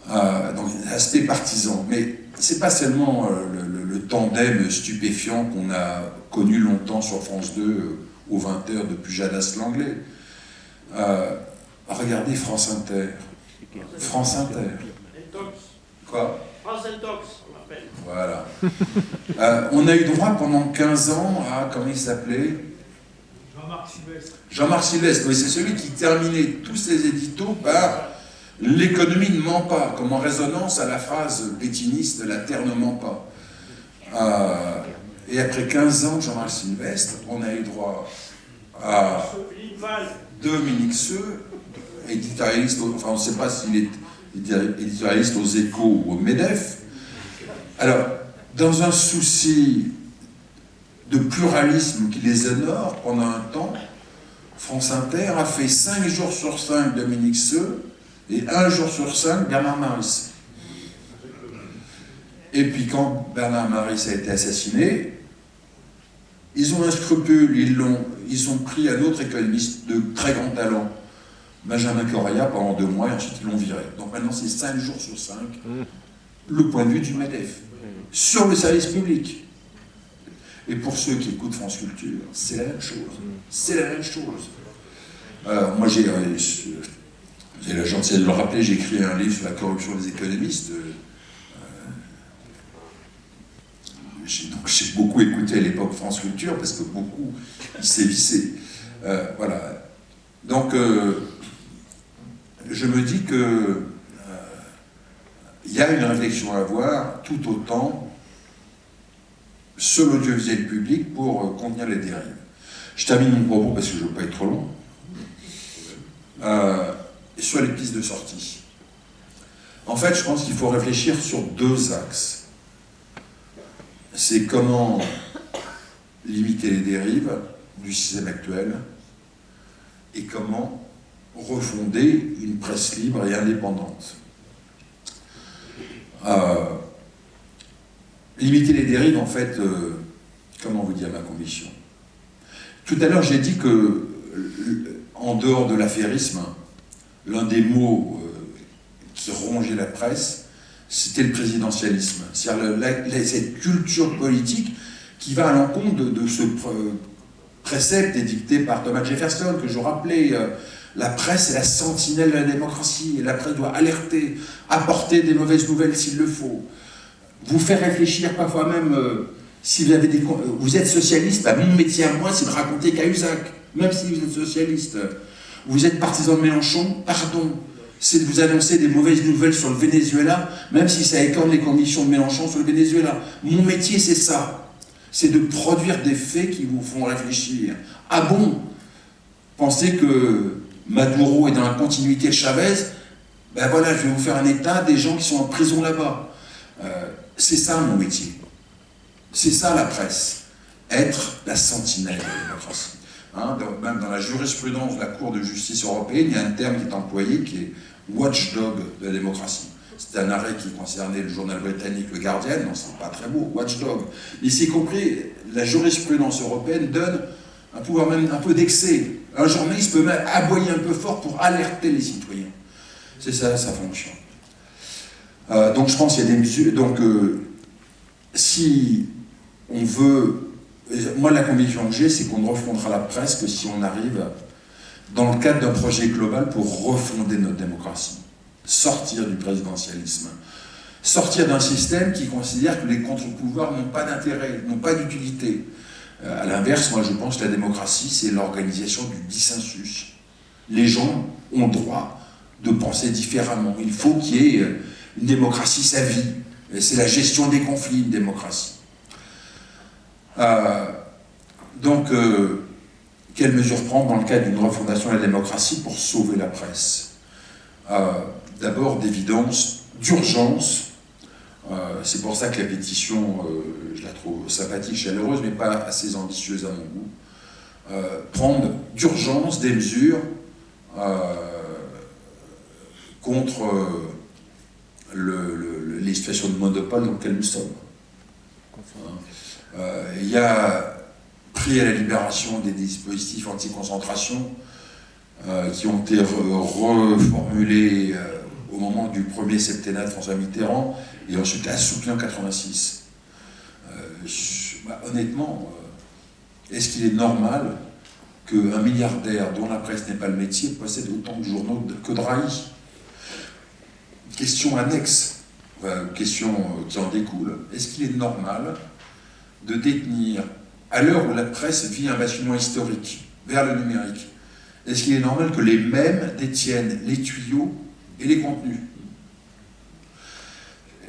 Donc, aspect partisan. Mais c'est pas seulement le tandem stupéfiant qu'on a connu longtemps sur France 2 aux 20h de Pujadas l'anglais. Regardez France Inter. France Inter. Quoi? France Intox, on m'appelle. Voilà. On a eu droit pendant 15 ans à, comment il s'appelait? Jean-Marc Sylvestre. Jean-Marc Sylvestre, oui, c'est celui qui terminait tous ses éditos par « L'économie ne ment pas », comme en résonance à la phrase pétiniste « La terre ne ment pas ». Et après 15 ans de Jean-Marc Sylvestre, on a eu droit à Dominique Seux, éditorialiste, enfin on ne sait pas s'il est éditorialiste aux Échos ou au MEDEF. Alors, dans un souci de pluralisme qui les honore, pendant un temps, France Inter a fait 5 jours sur 5 Dominique Seux et 1 jour sur 5 Bernard Maris. Et puis quand Bernard Maris a été assassiné, ils ont un scrupule, ils ont pris un autre économiste de très grand talent, Benjamin Correa, pendant 2 mois, et ensuite ils l'ont viré. Donc maintenant c'est 5 jours sur 5, le point de vue du MEDEF, sur le service public. Et pour ceux qui écoutent France Culture, c'est la même chose. C'est la même chose. Moi j'ai la gentillesse de le rappeler, j'ai écrit un livre sur la corruption des économistes. J'ai beaucoup écouté à l'époque France Culture parce que beaucoup y sévissaient. Voilà. Donc, je me dis que il y a une réflexion à avoir tout autant sur l'audiovisuel public pour contenir les dérives. Je termine mon propos parce que je ne veux pas être trop long. Sur les pistes de sortie. En fait, je pense qu'il faut réfléchir sur 2 axes. C'est comment limiter les dérives du système actuel et comment refonder une presse libre et indépendante. Limiter les dérives, en fait, comment vous dire ma conviction? Tout à l'heure, j'ai dit que, en dehors de l'affairisme, l'un des mots qui rongeait la presse, c'était le présidentialisme. C'est-à-dire cette culture politique qui va à l'encontre de ce précepte édicté par Thomas Jefferson, que je rappelais. La presse est la sentinelle de la démocratie, et la presse doit alerter, apporter des mauvaises nouvelles s'il le faut. Vous faire réfléchir, parfois même, si vous avez vous êtes socialiste, bah, mon métier à moi, c'est de raconter Cahuzac, même si vous êtes socialiste. Vous êtes partisan de Mélenchon, pardon. C'est de vous annoncer des mauvaises nouvelles sur le Venezuela, même si ça écorne les convictions de Mélenchon sur le Venezuela. Mon métier, c'est ça. C'est de produire des faits qui vous font réfléchir. Ah bon? Pensez que Maduro est dans la continuité de Chavez? Ben voilà, je vais vous faire un état des gens qui sont en prison là-bas. C'est ça mon métier. C'est ça la presse. Être la sentinelle de la démocratie. Hein, même dans la jurisprudence de la Cour de justice européenne, il y a un terme qui est employé qui est watchdog de la démocratie. C'est un arrêt qui concernait le journal britannique Le Guardian, non, c'est pas très beau, watchdog. Ici compris, la jurisprudence européenne donne un pouvoir même un peu d'excès. Un journaliste peut même aboyer un peu fort pour alerter les citoyens. C'est ça sa fonction. Donc je pense qu'il y a des mesures. Donc si on veut. Moi, la conviction que j'ai, c'est qu'on ne refondera la presse que si on arrive dans le cadre d'un projet global pour refonder notre démocratie. Sortir du présidentialisme. Sortir d'un système qui considère que les contre-pouvoirs n'ont pas d'intérêt, n'ont pas d'utilité. À l'inverse, moi je pense que la démocratie, c'est l'organisation du dissensus. Les gens ont le droit de penser différemment. Il faut qu'il y ait une démocratie sa vie. C'est la gestion des conflits, une démocratie. Donc, quelles mesures prendre dans le cadre d'une refondation de la démocratie pour sauver la presse? D'abord, d'évidence, d'urgence. C'est pour ça que la pétition, je la trouve sympathique, chaleureuse, mais pas assez ambitieuse à mon goût. Prendre d'urgence des mesures contre les situations de monopole dans lesquelles nous sommes. Il y a pris à la libération des dispositifs anti-concentration qui ont été reformulés au moment du premier septennat de François Mitterrand et ensuite assouplis en 86. Honnêtement, est-ce qu'il est normal qu'un milliardaire dont la presse n'est pas le métier possède autant de journaux que Drahi? Question annexe, question qui en découle. Est-ce qu'il est normal de détenir, à l'heure où la presse vit un basculement historique vers le numérique, est-ce qu'il est normal que les mêmes détiennent les tuyaux et les contenus?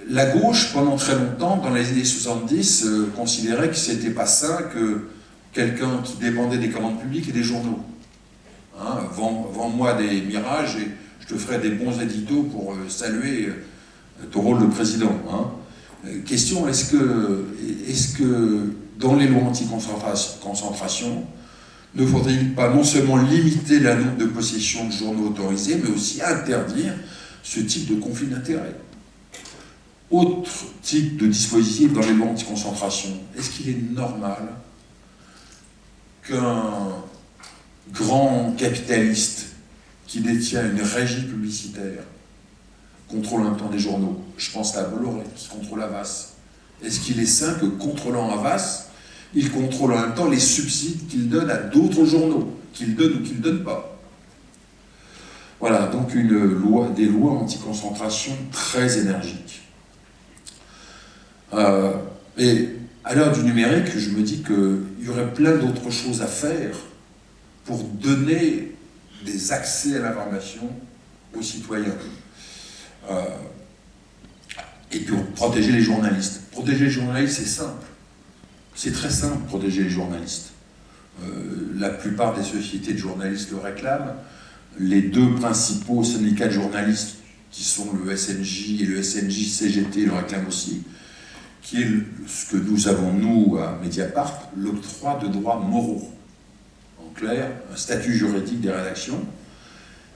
La gauche, pendant très longtemps, dans les années 70, considérait que c'était pas sain que quelqu'un qui dépendait des commandes publiques ait des journaux. Hein, vends-moi des mirages et je te ferai des bons éditos pour saluer ton rôle de président. Hein. Question, est-ce que dans les lois anti-concentration, ne faudrait-il pas non seulement limiter le nombre de possessions de journaux autorisés, mais aussi interdire ce type de conflit d'intérêts? Autre type de dispositif dans les lois anti-concentration, est-ce qu'il est normal qu'un grand capitaliste qui détient une régie publicitaire contrôle en même temps des journaux? Je pense à Bolloré qui contrôle Havas. Est-ce qu'il est sain que, contrôlant Havas, il contrôle en même temps les subsides qu'il donne à d'autres journaux, qu'il donne ou qu'il ne donne pas? Voilà, donc des lois anti-concentration très énergiques. Et à l'heure du numérique, je me dis qu'il y aurait plein d'autres choses à faire pour donner des accès à l'information aux citoyens. Et pour protéger les journalistes. Protéger les journalistes, c'est simple. C'est très simple, protéger les journalistes. La plupart des sociétés de journalistes le réclament. Les deux principaux syndicats de journalistes, qui sont le SNJ et le SNJ-CGT, le réclament aussi, qui est ce que nous avons, nous, à Mediapart, l'octroi de droits moraux. En clair, un statut juridique des rédactions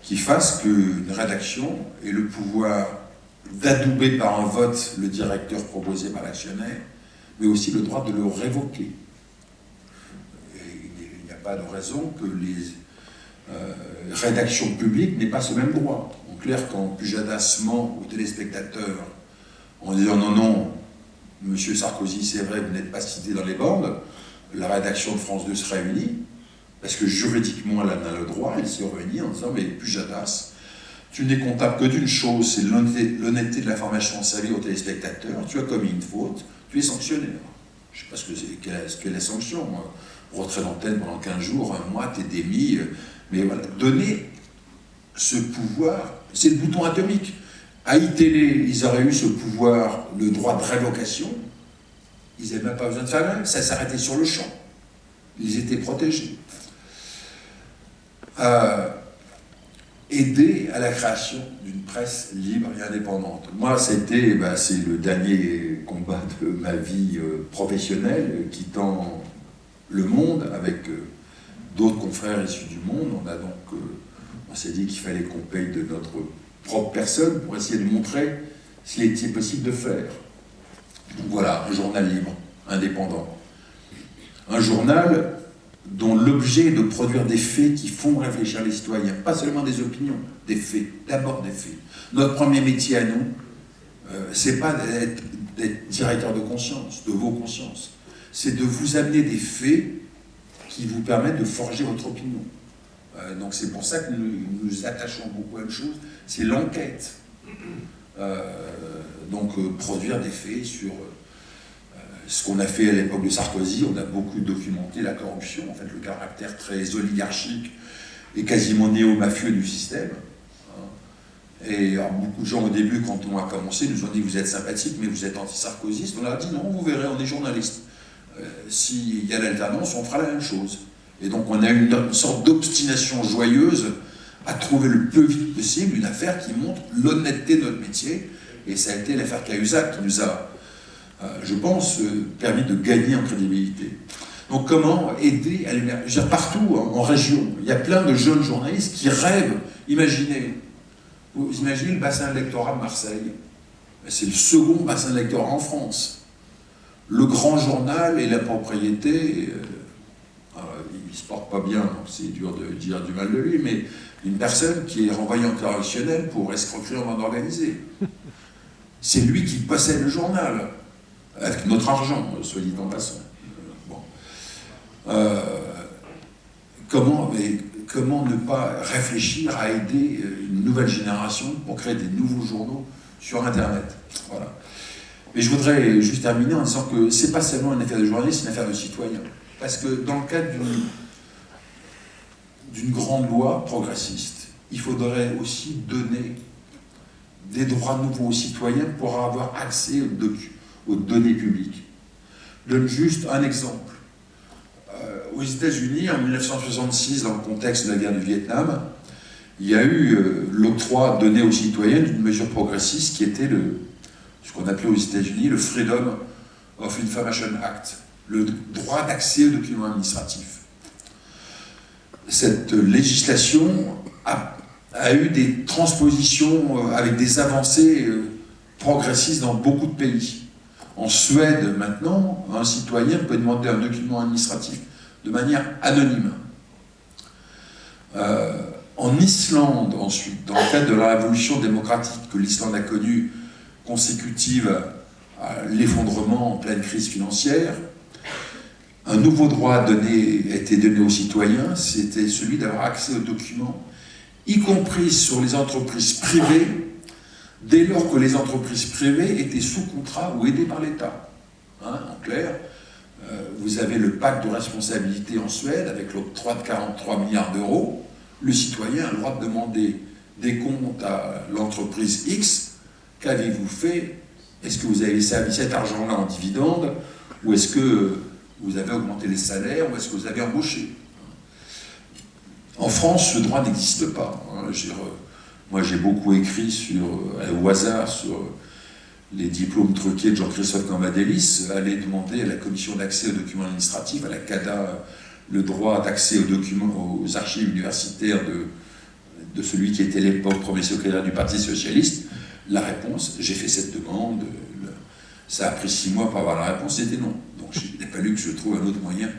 qui fasse qu'une rédaction ait le pouvoir d'adouber par un vote le directeur proposé par l'actionnaire, mais aussi le droit de le révoquer. Et il n'y a pas de raison que les rédactions publiques n'aient pas ce même droit. En clair, quand Pujadas ment aux téléspectateurs en disant non, non, Monsieur Sarkozy, c'est vrai, vous n'êtes pas cité dans les bandes, la rédaction de France 2 se réunit, parce que juridiquement, elle en a le droit, elle se réunit en disant, mais Pujadas, tu n'es comptable que d'une chose, c'est l'honnêteté de l'information servie aux téléspectateurs, tu as commis une faute, tu es sanctionnaire. Je ne sais pas ce qu'est la sanction. Retrait d'antenne pendant 15 jours, un mois, tu es démis, mais voilà, donner ce pouvoir, c'est le bouton atomique. À iTélé, ils auraient eu ce pouvoir, le droit de révocation, ils n'avaient même pas besoin de faire grève, ça s'arrêtait sur le champ. Ils étaient protégés. Aider à la création d'une presse libre et indépendante. Moi, c'est le dernier combat de ma vie professionnelle, quittant le Monde avec d'autres confrères issus du Monde. On s'est dit qu'il fallait qu'on paye de notre propre personne pour essayer de montrer ce qu'il était possible de faire. Donc voilà, un journal libre, indépendant. Un journal dont l'objet est de produire des faits qui font réfléchir les citoyens, pas seulement des opinions, des faits, d'abord des faits. Notre premier métier à nous, c'est pas d'être directeur de conscience, de vos consciences, c'est de vous amener des faits qui vous permettent de forger votre opinion. Donc c'est pour ça que nous nous attachons beaucoup à une chose, c'est l'enquête. Produire des faits sur ce qu'on a fait à l'époque de Sarkozy, on a beaucoup documenté la corruption, en fait le caractère très oligarchique et quasiment néo-mafieux du système. Et alors, beaucoup de gens au début, quand on a commencé, nous ont dit vous êtes sympathique, mais vous êtes anti-sarkozyste. On leur a dit non, vous verrez, on est journaliste. S'il y a l'alternance, on fera la même chose. Et donc on a eu une sorte d'obstination joyeuse à trouver le plus vite possible une affaire qui montre l'honnêteté de notre métier. Et ça a été l'affaire Cahuzac qui nous a, je pense, permis de gagner en crédibilité. Donc comment aider à l'émerger? Partout, en région, il y a plein de jeunes journalistes qui rêvent. Imaginez, vous imaginez le bassin électoral de Marseille. C'est le second bassin de lecteurs en France. Le grand journal et la propriété, il ne se porte pas bien, donc c'est dur de dire du mal de lui, mais une personne qui est renvoyée en correctionnel pour escroquerie en bande organisée. C'est lui qui possède le journal, avec notre argent, soit dit en passant. Comment ne pas réfléchir à aider une nouvelle génération pour créer des nouveaux journaux sur Internet? Voilà. Mais je voudrais juste terminer en disant que c'est pas seulement une affaire de journaliste, c'est une affaire de citoyen. Parce que dans le cadre d'une grande loi progressiste, il faudrait aussi donner des droits nouveaux aux citoyens pour avoir accès aux données publiques. Je donne juste un exemple. Aux États-Unis, en 1966, dans le contexte de la guerre du Vietnam, il y a eu l'octroi donné aux citoyens d'une mesure progressiste qui était ce qu'on appelait aux États-Unis le Freedom of Information Act, le droit d'accès aux documents administratifs. Cette législation a eu des transpositions avec des avancées progressistes dans beaucoup de pays. En Suède, maintenant, un citoyen peut demander un document administratif de manière anonyme. En Islande, ensuite, dans le cadre de la révolution démocratique que l'Islande a connue consécutive à l'effondrement en pleine crise financière, un nouveau droit a été donné aux citoyens, c'était celui d'avoir accès aux documents, y compris sur les entreprises privées, dès lors que les entreprises privées étaient sous contrat ou aidées par l'État. Hein, en clair, vous avez le pacte de responsabilité en Suède, avec l'octroi de 43 milliards d'euros. Le citoyen a le droit de demander des comptes à l'entreprise X. Qu'avez-vous fait? Est-ce que vous avez servi cet argent-là en dividende? Ou est-ce que vous avez augmenté les salaires? Ou est-ce que vous avez embauché? En France, ce droit n'existe pas. Moi, j'ai beaucoup écrit au hasard sur les diplômes truqués de Jean-Christophe Cambadélis. Aller demander à la commission d'accès aux documents administratifs, à la CADA, le droit d'accès aux documents, aux archives universitaires de celui qui était à l'époque premier secrétaire du Parti socialiste. La réponse, j'ai fait cette demande, ça a pris 6 mois pour avoir la réponse, c'était non. Donc il n'a fallu que je trouve un autre moyen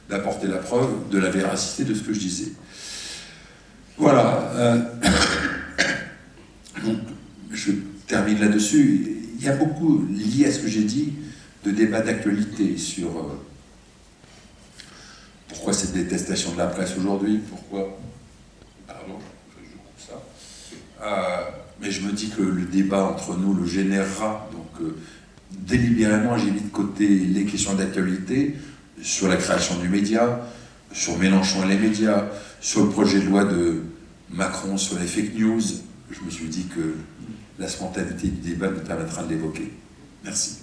d'apporter la preuve de la véracité de ce que je disais. Voilà. Donc, je termine là-dessus. Il y a beaucoup, lié à ce que j'ai dit, de débats d'actualité sur pourquoi cette détestation de la presse aujourd'hui, pourquoi... Pardon, je coupe ça. Mais je me dis que le débat entre nous le générera, donc délibérément j'ai mis de côté les questions d'actualité sur la création du média, sur Mélenchon et les médias, sur le projet de loi de Macron sur les fake news. Je me suis dit que la spontanéité du débat nous permettra de l'évoquer. Merci.